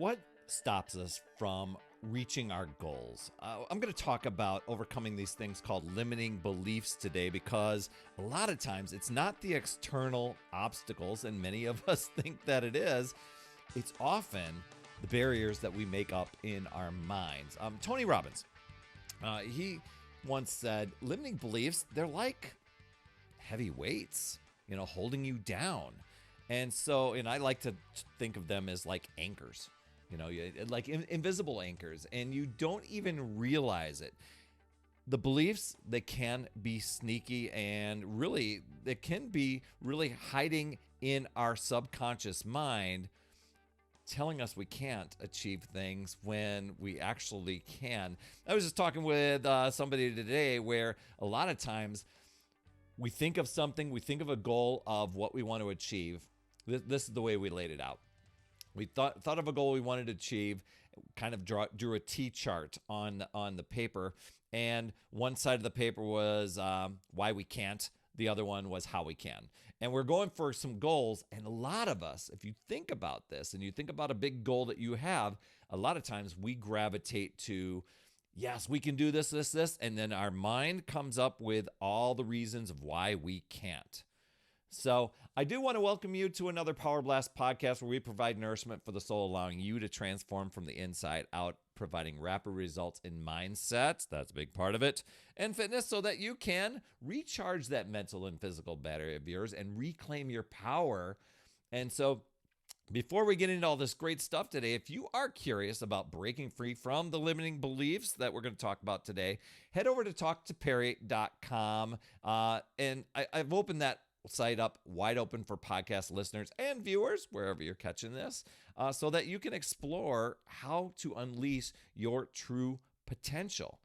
What stops us from reaching our goals? I'm going to talk about overcoming these things called limiting beliefs today, because a lot of times it's not the external obstacles, and many of us think that it is. It's often the barriers that we make up in our minds. Tony Robbins, he once said, limiting beliefs, they're like heavy weights, holding you down. And I like to think of them as like anchors, like invisible anchors, and you don't even realize it. The beliefs, they can be sneaky, and really, they can be really hiding in our subconscious mind, telling us we can't achieve things when we actually can. I was just talking with somebody today where a lot of times we think of something, we think of a goal of what we want to achieve. This is the way we laid it out. We thought of a goal we wanted to achieve, kind of drew a T chart on the paper, and one side of the paper was why we can't, the other one was how we can. And we're going for some goals, and a lot of us, if you think about this and you think about a big goal that you have, a lot of times we gravitate to, yes, we can do this, this, this, and then our mind comes up with all the reasons of why we can't. So I do want to welcome you to another Power Blast podcast, where we provide nourishment for the soul, allowing you to transform from the inside out, providing rapid results in mindset, that's a big part of it, and fitness, so that you can recharge that mental and physical battery of yours and reclaim your power. And so before we get into all this great stuff today, if you are curious about breaking free from the limiting beliefs that we're going to talk about today, head over to talktoperry.com. And I've opened that site up wide open for podcast listeners and viewers, wherever you're catching this, so that you can explore how to unleash your true potential.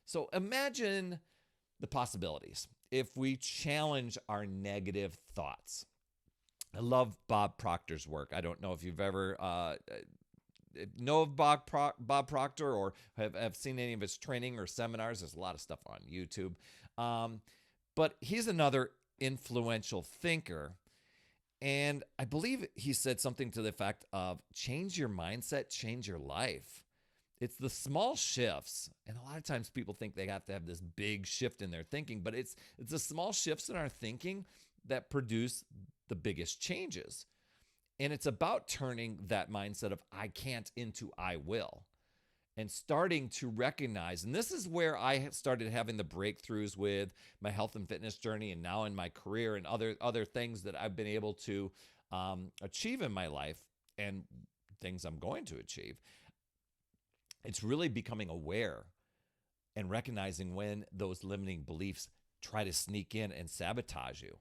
So imagine the possibilities if we challenge our negative thoughts. I love Bob Proctor's work. I don't know if you've ever know of Bob Proctor or have seen any of his training or seminars. There's a lot of stuff on YouTube. But he's another influential thinker, and I believe he said something to the effect of change your mindset, change your life. It's the small shifts, and a lot of times people think they have to have this big shift in their thinking, but it's the small shifts in our thinking that produce the biggest changes. And it's about turning that mindset of I can't into I will, and starting to recognize, and this is where I started having the breakthroughs with my health and fitness journey, and now in my career and other things that I've been able to achieve in my life and things I'm going to achieve. It's really becoming aware and recognizing when those limiting beliefs try to sneak in and sabotage you.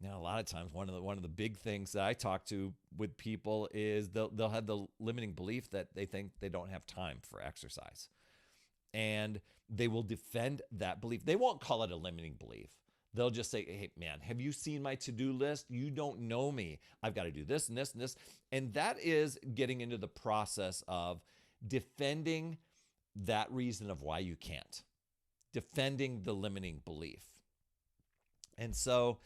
Now, a lot of times, one of the big things that I talk to with people is they'll have the limiting belief that they think they don't have time for exercise, and they will defend that belief. They won't call it a limiting belief. They'll just say, "Hey, man, have you seen my to-do list? You don't know me. I've got to do this and this and this," and that is getting into the process of defending that reason of why you can't, defending the limiting belief, and so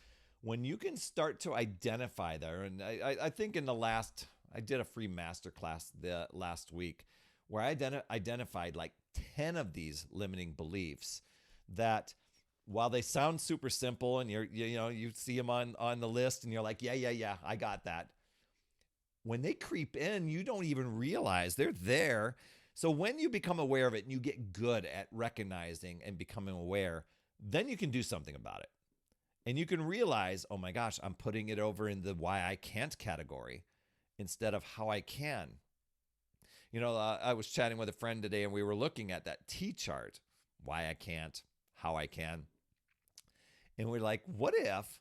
when you can start to identify there, and I think I did a free masterclass last week where I identified like 10 of these limiting beliefs that, while they sound super simple and you see them on the list and you're like, yeah, I got that. When they creep in, you don't even realize they're there. So when you become aware of it and you get good at recognizing and becoming aware, then you can do something about it. And you can realize, oh my gosh, I'm putting it over in the why I can't category instead of how I can. I was chatting with a friend today, and we were looking at that T chart, why I can't, how I can. And we're like, what if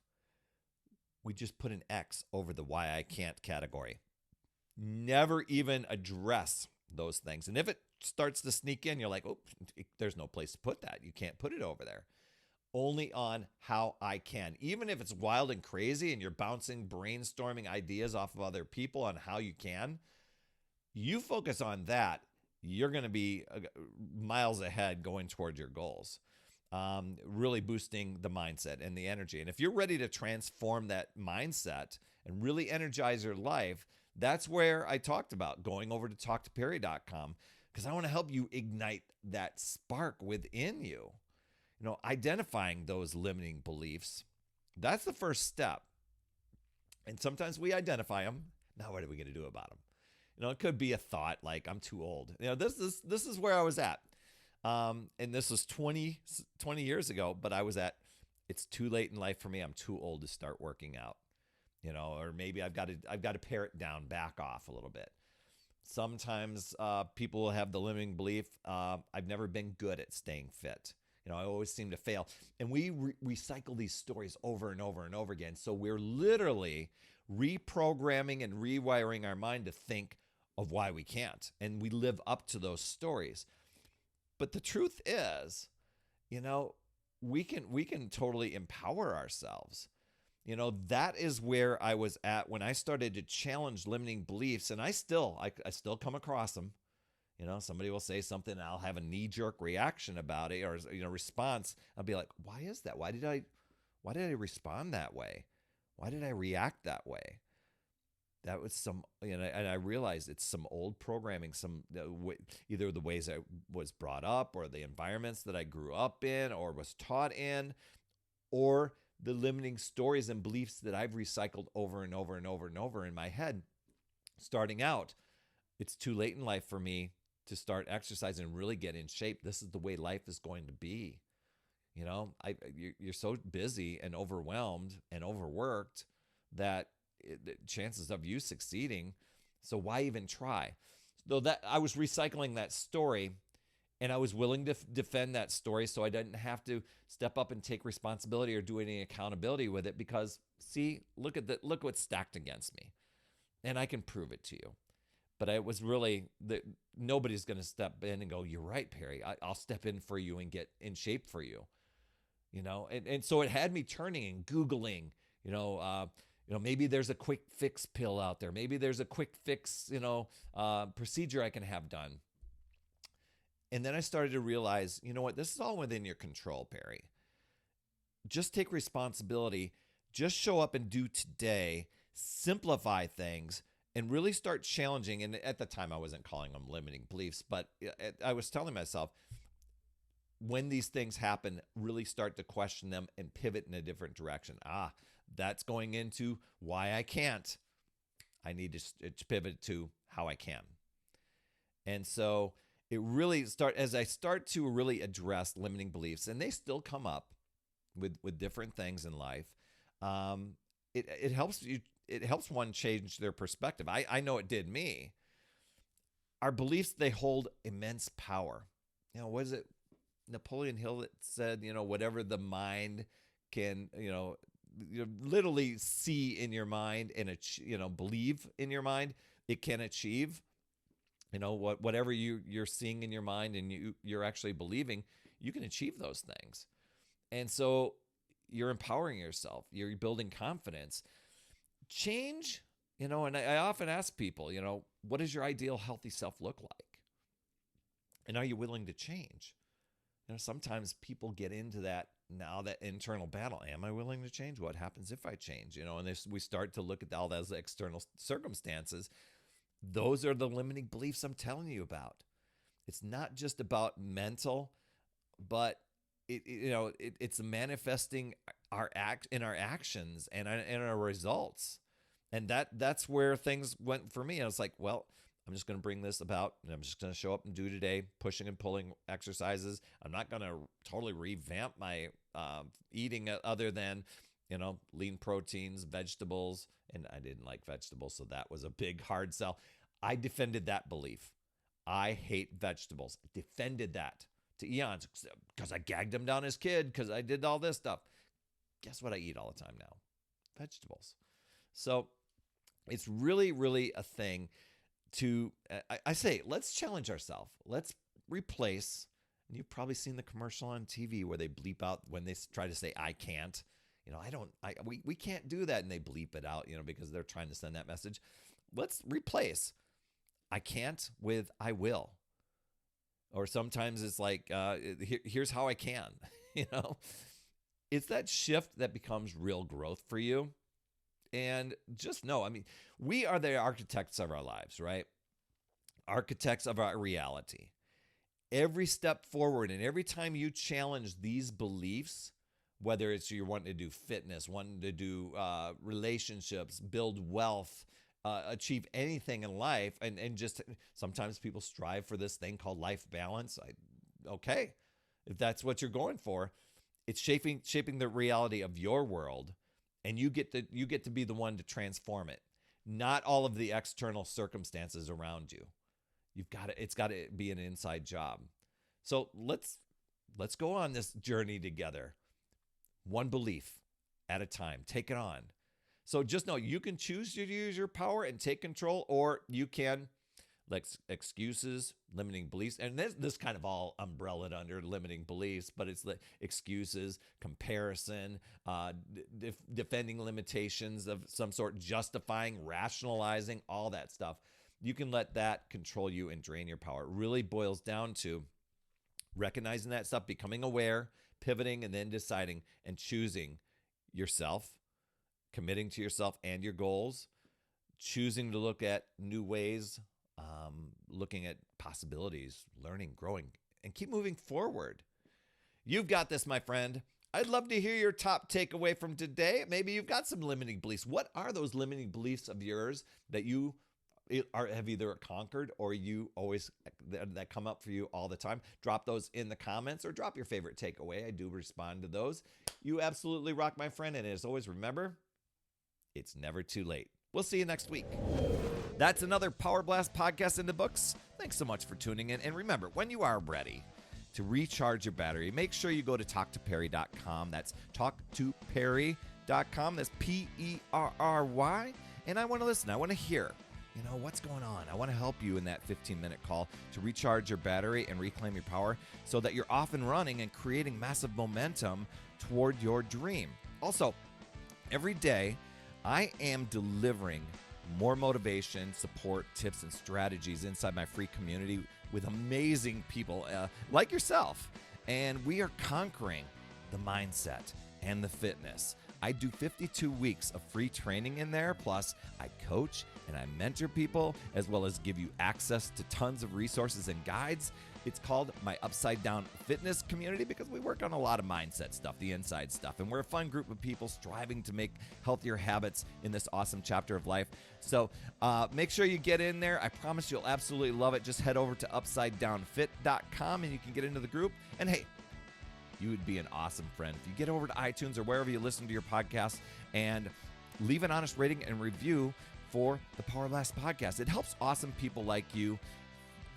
we just put an X over the why I can't category? Never even address those things. And if it starts to sneak in, you're like, oh, there's no place to put that. You can't put it over there. Only on how I can. Even if it's wild and crazy and you're bouncing, brainstorming ideas off of other people on how you can, you focus on that, you're going to be miles ahead going toward your goals. Really boosting the mindset and the energy. And if you're ready to transform that mindset and really energize your life, That's where I talked about going over to talktoperry.com because I want to help you ignite that spark within you. Identifying those limiting beliefs. That's the first step. And sometimes we identify them. Now, what are we going to do about them? It could be a thought like, I'm too old. This is where I was at. And this was 20 years ago, but I was at, it's too late in life for me. I'm too old to start working out, or maybe I've got to pare it down, back off a little bit. Sometimes people will have the limiting belief, I've never been good at staying fit. I always seem to fail. And we recycle these stories over and over and over again. So we're literally reprogramming and rewiring our mind to think of why we can't. And we live up to those stories. But the truth is, we can totally empower ourselves. That is where I was at when I started to challenge limiting beliefs. And I still come across them. Somebody will say something and I'll have a knee-jerk reaction about it or, response. I'll be like, why is that? Why did I respond that way? Why did I react that way? That was and I realized it's some old programming, either the ways I was brought up or the environments that I grew up in or was taught in, or the limiting stories and beliefs that I've recycled over and over and over and over in my head. Starting out, it's too late in life for me to start exercising and really get in shape. This is the way life is going to be. You're so busy and overwhelmed and overworked that the chances of you succeeding. So why even try? Though that I was recycling that story, and I was willing to defend that story, so I didn't have to step up and take responsibility or do any accountability with it. Because look what's stacked against me, and I can prove it to you. But it was really nobody's going to step in and go, "You're right, Perry. I'll step in for you and get in shape for you." And so it had me turning and Googling, maybe there's a quick fix pill out there. Maybe there's a quick fix, procedure I can have done. And then I started to realize, what? This is all within your control, Perry. Just take responsibility. Just show up and do today. Simplify things and really start challenging. And at the time, I wasn't calling them limiting beliefs, but I was telling myself, when these things happen, really start to question them and pivot in a different direction. That's going into why I can't. I need to pivot to how I can. And so as I start to really address limiting beliefs, and they still come up with different things in life, it helps one change their perspective. I know it did me. Our beliefs, they hold immense power. What is it? Napoleon Hill that said, whatever the mind can, literally see in your mind and, believe in your mind, it can achieve. Whatever you're seeing in your mind and you're actually believing, you can achieve those things. And so you're empowering yourself. You're building confidence. Change, and I often ask people, what does your ideal healthy self look like? And are you willing to change? Sometimes people get into that internal battle. Am I willing to change? What happens if I change? And if we start to look at all those external circumstances, those are the limiting beliefs I'm telling you about. It's not just about mental, but it's manifesting our actions and our results. And that's where things went for me. I was like, well, I'm just going to bring this about, and I'm just going to show up and do today, pushing and pulling exercises. I'm not going to totally revamp my eating other than, lean proteins, vegetables. And I didn't like vegetables, so that was a big hard sell. I defended that belief. I hate vegetables. Defended that to eons because I gagged him down as kid because I did all this stuff. Guess what I eat all the time now? Vegetables. So it's really, really a thing to, I say, let's challenge ourselves. Let's replace, and you've probably seen the commercial on TV where they bleep out when they try to say, I can't. We can't do that, and they bleep it out, because they're trying to send that message. Let's replace I can't with I will. Or sometimes it's like, here's how I can, It's that shift that becomes real growth for you. And just know, I mean, we are the architects of our lives, right? Architects of our reality. Every step forward and every time you challenge these beliefs, whether it's you're wanting to do fitness, wanting to do relationships, build wealth, achieve anything in life, and just sometimes people strive for this thing called life balance. Okay, if that's what you're going for, it's shaping the reality of your world, and you get to be the one to transform it, not all of the external circumstances around you. It's got to be an inside job. So let's go on this journey together. One belief at a time. Take it on. So just know you can choose to use your power and take control, or you can, like excuses, limiting beliefs, and this kind of all umbrellaed under limiting beliefs, but it's the excuses, comparison, defending limitations of some sort, justifying, rationalizing, all that stuff. You can let that control you and drain your power. It really boils down to recognizing that stuff, becoming aware, pivoting, and then deciding and choosing yourself, committing to yourself and your goals, choosing to look at new ways, looking at possibilities, learning, growing, and keep moving forward. You've got this, my friend. I'd love to hear your top takeaway from today. Maybe you've got some limiting beliefs. What are those limiting beliefs of yours that you have either conquered or you always that come up for you all the time? Drop those in the comments or drop your favorite takeaway. I do respond to those. You absolutely rock, my friend. And as always, remember, it's never too late. We'll see you next week. That's another Power Blast podcast in the books. Thanks so much for tuning in. And remember, when you are ready to recharge your battery, make sure you go to talktoperry.com. That's talktoperry.com. That's Perry. And I want to listen. I want to hear, what's going on. I want to help you in that 15-minute call to recharge your battery and reclaim your power so that you're off and running and creating massive momentum toward your dream. Also, every day, I am delivering more motivation, support, tips, and strategies inside my free community with amazing people like yourself. And we are conquering the mindset and the fitness. I do 52 weeks of free training in there. Plus, I coach and I mentor people, as well as give you access to tons of resources and guides. It's called my Upside Down Fitness community because we work on a lot of mindset stuff, the inside stuff. And we're a fun group of people striving to make healthier habits in this awesome chapter of life. So make sure you get in there. I promise you'll absolutely love it. Just head over to upsidedownfit.com and you can get into the group. And hey, you would be an awesome friend if you get over to iTunes or wherever you listen to your podcast and leave an honest rating and review for the Power Blast podcast. It helps awesome people like you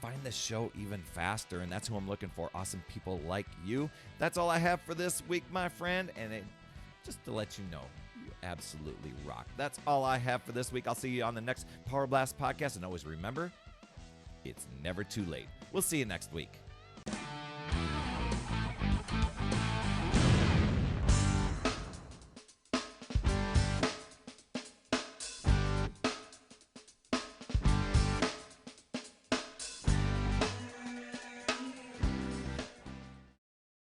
find this show even faster, and that's who I'm looking for, awesome people like you. That's all I have for this week, my friend, and just to let you know, you absolutely rock. That's all I have for this week. I'll see you on the next Power Blast podcast, and always remember, it's never too late. We'll see you next week.